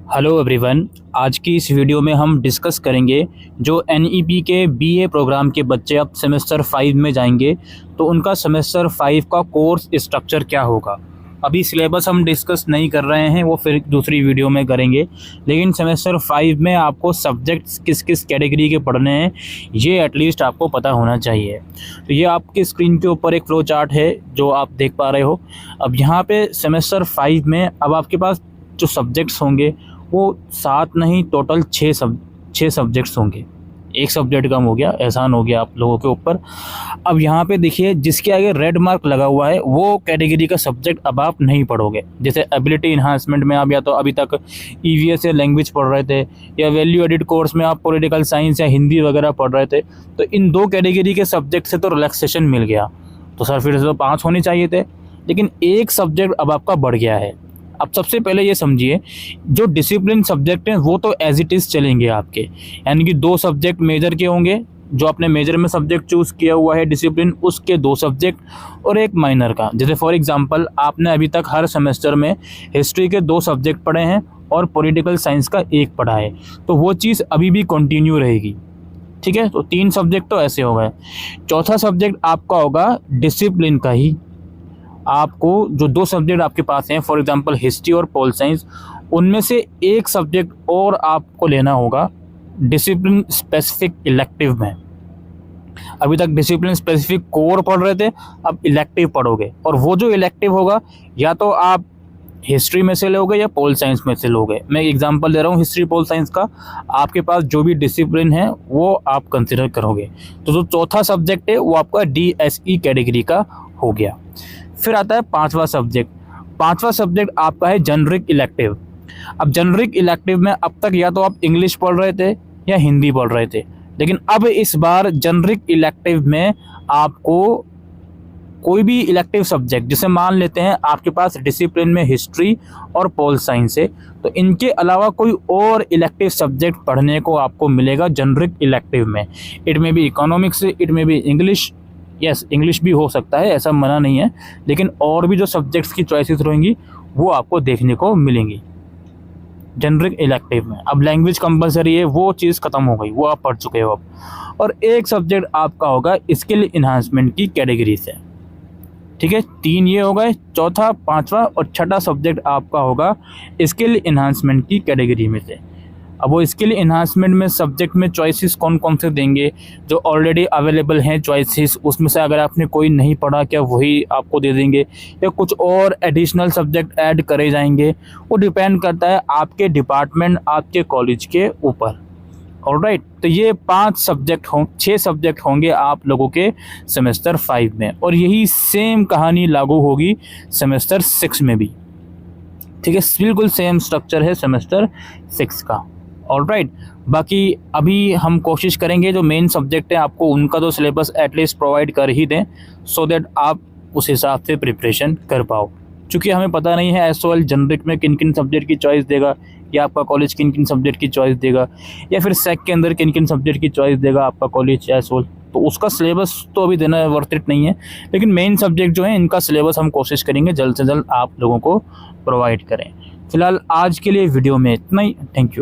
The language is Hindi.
Hello everyone. आज की इस वीडियो में हम डिस्कस करेंगे जो एनईपी के बीए प्रोग्राम के बच्चे अब सेमेस्टर 5 में जाएंगे तो उनका सेमेस्टर 5 का कोर्स स्ट्रक्चर क्या होगा। अभी सिलेबस हम डिस्कस नहीं कर रहे हैं, वो फिर दूसरी वीडियो में करेंगे, लेकिन सेमेस्टर 5 में आपको सब्जेक्ट्स किस किस कैटेगरी के पढ़ने हैं ये एटलीस्ट आपको पता होना चाहिए। तो ये आपकी स्क्रीन के ऊपर एक फ्लो चार्ट है जो आप देख पा रहे हो। अब यहाँ पे सेमेस्टर 5 में अब आपके पास जो सब्जेक्ट्स होंगे वो 7 नहीं, टोटल 6 सब्जेक्ट्स होंगे। एक सब्जेक्ट कम हो गया, एहसान हो गया आप लोगों के ऊपर। अब यहाँ पे देखिए, जिसके आगे रेड मार्क लगा हुआ है वो कैटेगरी का सब्जेक्ट अब आप नहीं पढ़ोगे। जैसे एबिलिटी इन्हांसमेंट में आप या तो अभी तक ईवीएस या लैंग्वेज पढ़ रहे थे, या वैल्यू एडिट कोर्स में आप पॉलिटिकल साइंस या हिंदी वगैरह पढ़ रहे थे, तो इन 2 कैटेगरी के सब्जेक्ट से तो रिलैक्सेशन मिल गया। तो सर फिर से तो 5 होने चाहिए थे, लेकिन एक सब्जेक्ट अब आपका बढ़ गया है। अब सबसे पहले ये समझिए, जो डिसिप्लिन सब्जेक्ट हैं वो तो एज इट इज़ चलेंगे आपके, यानी कि 2 सब्जेक्ट मेजर के होंगे। जो आपने मेजर में सब्जेक्ट चूज़ किया हुआ है डिसिप्लिन, उसके 2 सब्जेक्ट और एक माइनर का। जैसे फॉर एग्जांपल आपने अभी तक हर सेमेस्टर में हिस्ट्री के 2 सब्जेक्ट पढ़े हैं और पॉलिटिकल साइंस का 1 पढ़ा है, तो वो चीज़ अभी भी कंटिन्यू रहेगी। ठीक है, तो 3 सब्जेक्ट तो ऐसे हो गए। चौथा सब्जेक्ट आपका होगा डिसिप्लिन का ही। आपको जो 2 सब्जेक्ट आपके पास हैं, फॉर एग्जांपल हिस्ट्री और पोल साइंस, उनमें से एक सब्जेक्ट और आपको लेना होगा डिसिप्लिन स्पेसिफिक इलेक्टिव में। अभी तक डिसिप्लिन स्पेसिफिक कोर पढ़ रहे थे, अब इलेक्टिव पढ़ोगे, और वो जो इलेक्टिव होगा या तो आप हिस्ट्री में से लोगे या पोल साइंस में से लोगे। मैं एग्जांपल दे रहा हूँ हिस्ट्री पोल साइंस का। आपके पास जो भी डिसिप्लिन है वो आप कंसिडर करोगे। तो जो चौथा सब्जेक्ट है वो आपका डीएसई कैटेगरी का हो गया। फिर आता है 5वां सब्जेक्ट। 5वां सब्जेक्ट आपका है जेनरिक इलेक्टिव। अब जेनरिक इलेक्टिव में अब तक या तो आप इंग्लिश पढ़ रहे थे या हिंदी पढ़ रहे थे, लेकिन अब इस बार जेनरिक इलेक्टिव में आपको कोई भी इलेक्टिव सब्जेक्ट, जैसे मान लेते हैं आपके पास डिसिप्लिन में हिस्ट्री और पोल साइंस है, तो इनके अलावा कोई और इलेक्टिव सब्जेक्ट पढ़ने को आपको मिलेगा जेनरिक इलेक्टिव में। इट में भी इकोनॉमिक्स, इट में भी इंग्लिश, यस इंग्लिश भी हो सकता है, ऐसा मना नहीं है, लेकिन और भी जो सब्जेक्ट्स की चॉइसेस रहेंगी वो आपको देखने को मिलेंगी जेनरिक इलेक्टिव में। अब लैंग्वेज कंपलसरी है, वो चीज़ खत्म हो गई, वो आप पढ़ चुके हो अब। और एक सब्जेक्ट आपका होगा स्किल इन्हांसमेंट की कैटेगरी से। ठीक है, 3 ये हो गए, चौथा, 5वां और 6ठा सब्जेक्ट आपका होगा स्किल इन्हांसमेंट की कैटेगरी में से। अब वो स्किल इन्हांसमेंट में सब्जेक्ट में चॉइसेस कौन कौन से देंगे, जो ऑलरेडी अवेलेबल हैं चॉइसेस, उसमें से अगर आपने कोई नहीं पढ़ा क्या वही आपको दे देंगे, या कुछ और एडिशनल सब्जेक्ट ऐड करे जाएंगे, वो डिपेंड करता है आपके डिपार्टमेंट, आपके कॉलेज के ऊपर। ऑलराइट, तो ये 6 सब्जेक्ट होंगे आप लोगों के सेमेस्टर 5 में, और यही सेम कहानी लागू होगी सेमेस्टर 6 में भी। ठीक है, बिल्कुल सेम स्ट्रक्चर है सेमेस्टर 6 का। ऑलराइट, बाकी अभी हम कोशिश करेंगे जो मेन सब्जेक्ट है आपको उनका तो सिलेबस एटलीस्ट प्रोवाइड कर ही दें, सो दैट आप उस हिसाब से प्रिपरेशन कर पाओ। क्योंकि हमें पता नहीं है एसओएल जनरिक में किन किन सब्जेक्ट की चॉइस देगा, या आपका कॉलेज किन किन सब्जेक्ट की चॉइस देगा, या फिर सेक के अंदर किन किन सब्जेक्ट की चॉइस देगा आपका कॉलेज या एसओएल। तो उसका सिलेबस तो अभी देना वर्थ इट नहीं है, लेकिन मेन सब्जेक्ट जो है इनका सिलेबस हम कोशिश करेंगे जल्द से जल्द आप लोगों को प्रोवाइड करें। फिलहाल आज के लिए वीडियो में इतना ही। Thank you.